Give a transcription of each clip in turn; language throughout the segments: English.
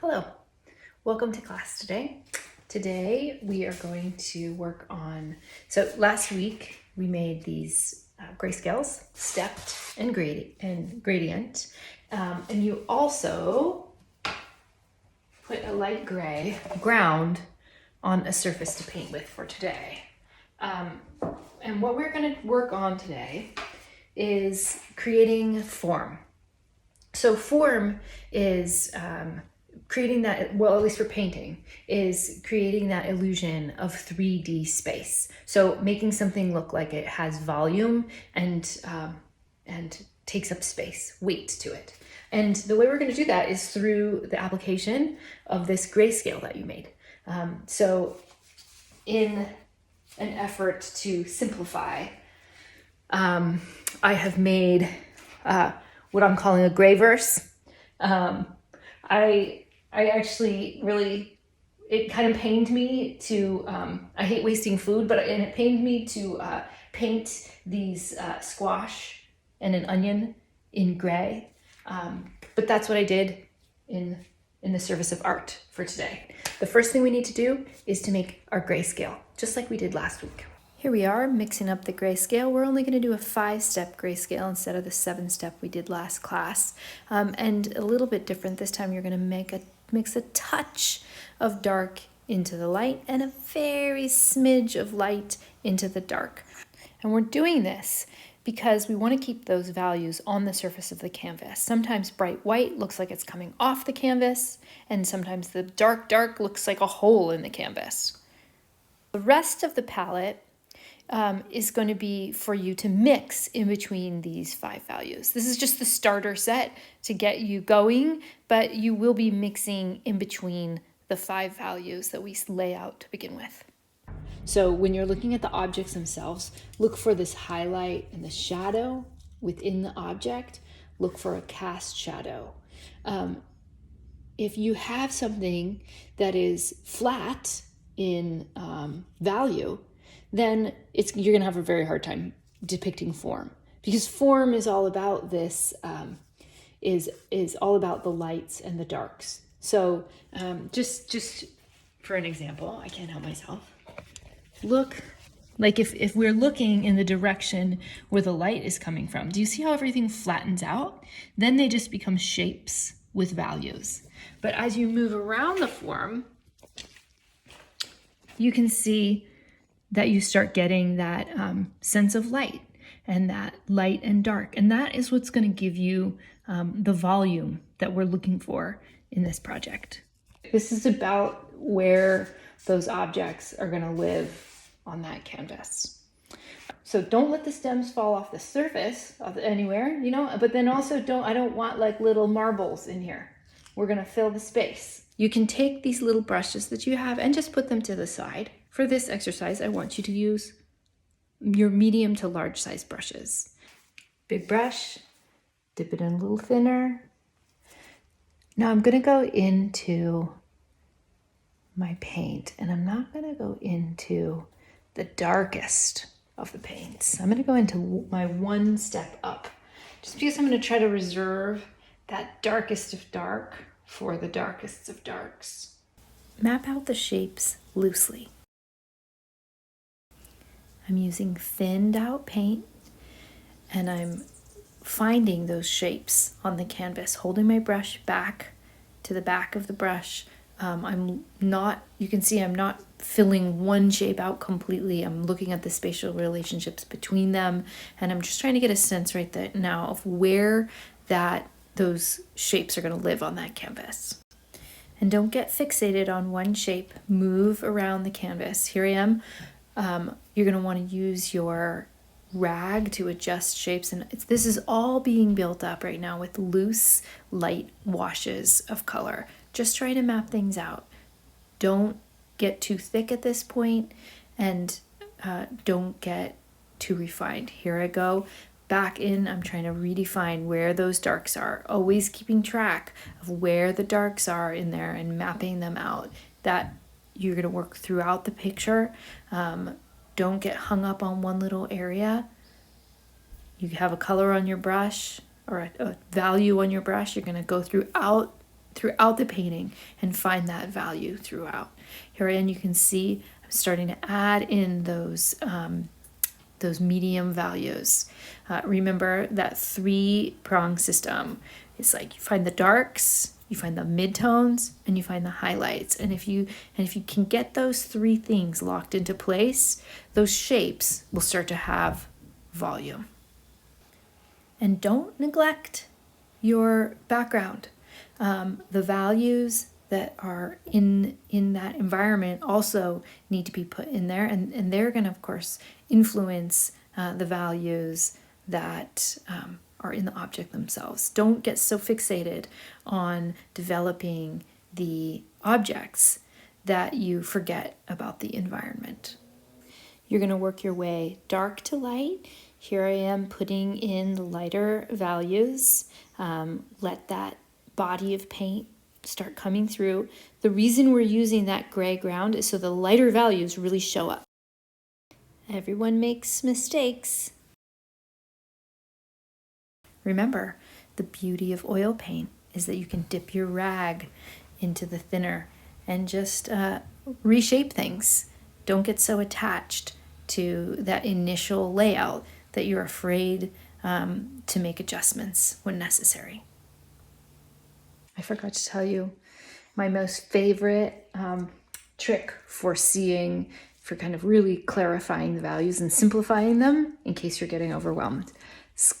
Hello, welcome to class today. Today we are going to work on, so last week we made these grayscales, stepped and gradient, and you also put a light gray ground on a surface to paint with for today. And what we're going to work on today is creating form. So form is creating that, well, at least for painting, is creating that illusion of 3D space. So making something look like it has volume and takes up space, weight to it. And the way we're going to do that is through the application of this grayscale that you made. So in an effort to simplify, I have made what I'm calling a gray verse. I actually really, it kind of pained me to, I hate wasting food, and it pained me to paint these squash and an onion in gray. But that's what I did in the service of art for today. The first thing we need to do is to make our grayscale, just like we did last week. Here we are mixing up the grayscale. We're only going to do a 5-step grayscale instead of the 7-step we did last class. And a little bit different this time. You're going to mix a touch of dark into the light and a very smidge of light into the dark. And we're doing this because we want to keep those values on the surface of the canvas. Sometimes bright white looks like it's coming off the canvas, and sometimes the dark looks like a hole in the canvas. The rest of the palette is going to be for you to mix in between these 5 values. This is just the starter set to get you going, but you will be mixing in between the 5 values that we lay out to begin with. So when you're looking at the objects themselves, look for this highlight and the shadow within the object. Look for a cast shadow. If you have something that is flat in value, then you're going to have a very hard time depicting form, because form is all about this, is all about the lights and the darks. So just for an example, I can't help myself. Look, like if we're looking in the direction where the light is coming from, do you see how everything flattens out? Then they just become shapes with values. But as you move around the form, you can see that you start getting that sense of light and that light and dark. And that is what's going to give you the volume that we're looking for in this project. This is about where those objects are going to live on that canvas. So don't let the stems fall off the surface of anywhere, but then also I don't want like little marbles in here. We're going to fill the space. You can take these little brushes that you have and just put them to the side. For this exercise, I want you to use your medium to large size brushes. Big brush, dip it in a little thinner. Now I'm going to go into my paint, and I'm not going to go into the darkest of the paints. I'm going to go into my 1 step up, just because I'm going to try to reserve that darkest of dark for the darkest of darks. Map out the shapes loosely. I'm using thinned out paint, and I'm finding those shapes on the canvas, holding my brush back to the back of the brush. You can see I'm not filling one shape out completely. I'm looking at the spatial relationships between them, and I'm just trying to get a sense right there now of where those shapes are going to live on that canvas. And don't get fixated on one shape. Move around the canvas. Here I am. You're going to want to use your rag to adjust shapes, and this is all being built up right now with loose light washes of color. Just try to map things out. Don't get too thick at this point, and don't get too refined. Here I go back in. I'm trying to redefine where those darks are, always keeping track of where the darks are in there and mapping them out. That you're going to work throughout the picture. Don't get hung up on one little area. You have a color on your brush or a value on your brush. You're going to go throughout throughout the painting and find that value throughout. Here again, you can see I'm starting to add in those medium values. Remember that 3-prong system. It's like you find the darks, you find the midtones, and you find the highlights. And if you can get those 3 things locked into place, those shapes will start to have volume. And don't neglect your background. The values that are in that environment also need to be put in there, and they're going to, of course, influence the values that are in the object themselves. Don't get so fixated on developing the objects that you forget about the environment. You're going to work your way dark to light. Here I am putting in the lighter values. Let that body of paint start coming through. The reason we're using that gray ground is so the lighter values really show up. Everyone makes mistakes. Remember, the beauty of oil paint is that you can dip your rag into the thinner and just reshape things. Don't get so attached to that initial layout that you're afraid to make adjustments when necessary. I forgot to tell you my most favorite trick for kind of really clarifying the values and simplifying them in case you're getting overwhelmed.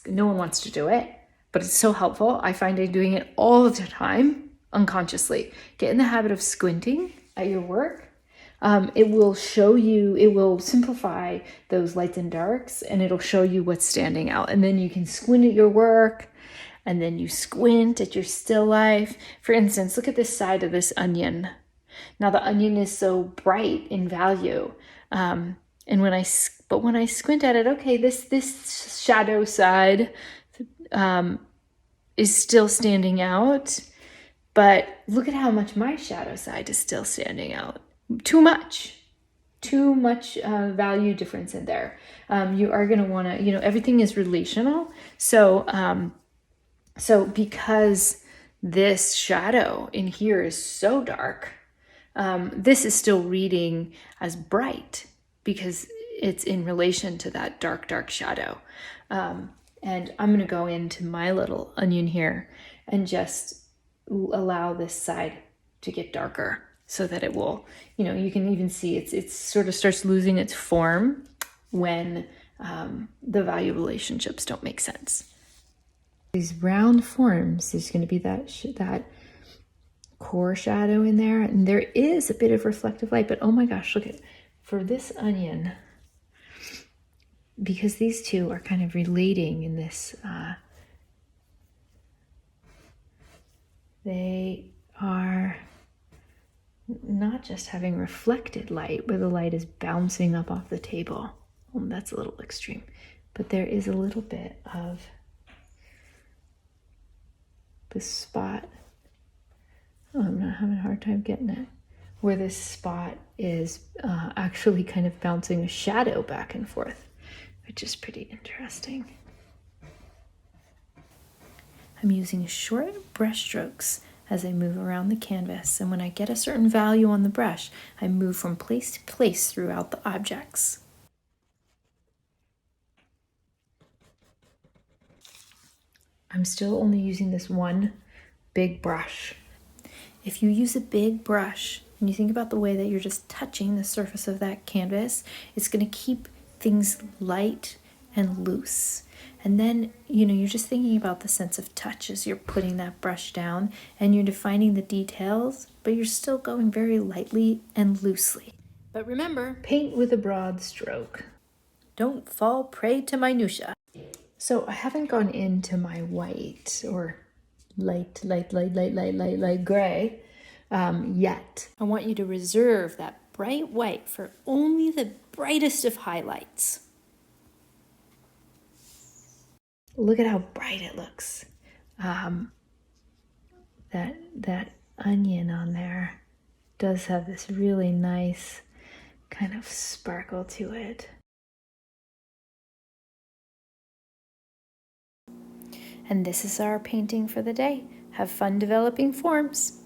No one wants to do it, but it's so helpful. I find I'm doing it all the time unconsciously. Get in the habit of squinting at your work. It will simplify those lights and darks, and it'll show you what's standing out. And then you can squint at your work, and then you squint at your still life. For instance, look at this side of this onion. Now the onion is so bright in value. And when I squint at it, okay, this shadow side is still standing out, but look at how much my shadow side is still standing out. Too much value difference in there. You are going to want to, everything is relational. So because this shadow in here is so dark, this is still reading as bright because it's in relation to that dark shadow. And I'm going to go into my little onion here and just allow this side to get darker so that it will, you can even see it sort of starts losing its form when the value relationships don't make sense. These round forms, there's going to be that core shadow in there, and there is a bit of reflective light, but oh my gosh, look at, for this onion, because these two are kind of relating in this, they are not just having reflected light where the light is bouncing up off the table. Well, that's a little extreme, but there is a little bit of this spot. Oh, I'm not having a hard time getting it. Where this spot is actually kind of bouncing a shadow back and forth, which is pretty interesting. I'm using short brush strokes as I move around the canvas, and when I get a certain value on the brush, I move from place to place throughout the objects. I'm still only using this one big brush. If you use a big brush and you think about the way that you're just touching the surface of that canvas, it's going to keep things light and loose. And then, you're just thinking about the sense of touch as you're putting that brush down, and you're defining the details, but you're still going very lightly and loosely. But remember, paint with a broad stroke. Don't fall prey to minutia. So I haven't gone into my white or light gray yet. I want you to reserve that bright white for only the brightest of highlights. Look at how bright it looks. That onion on there does have this really nice kind of sparkle to it. And this is our painting for the day. Have fun developing forms.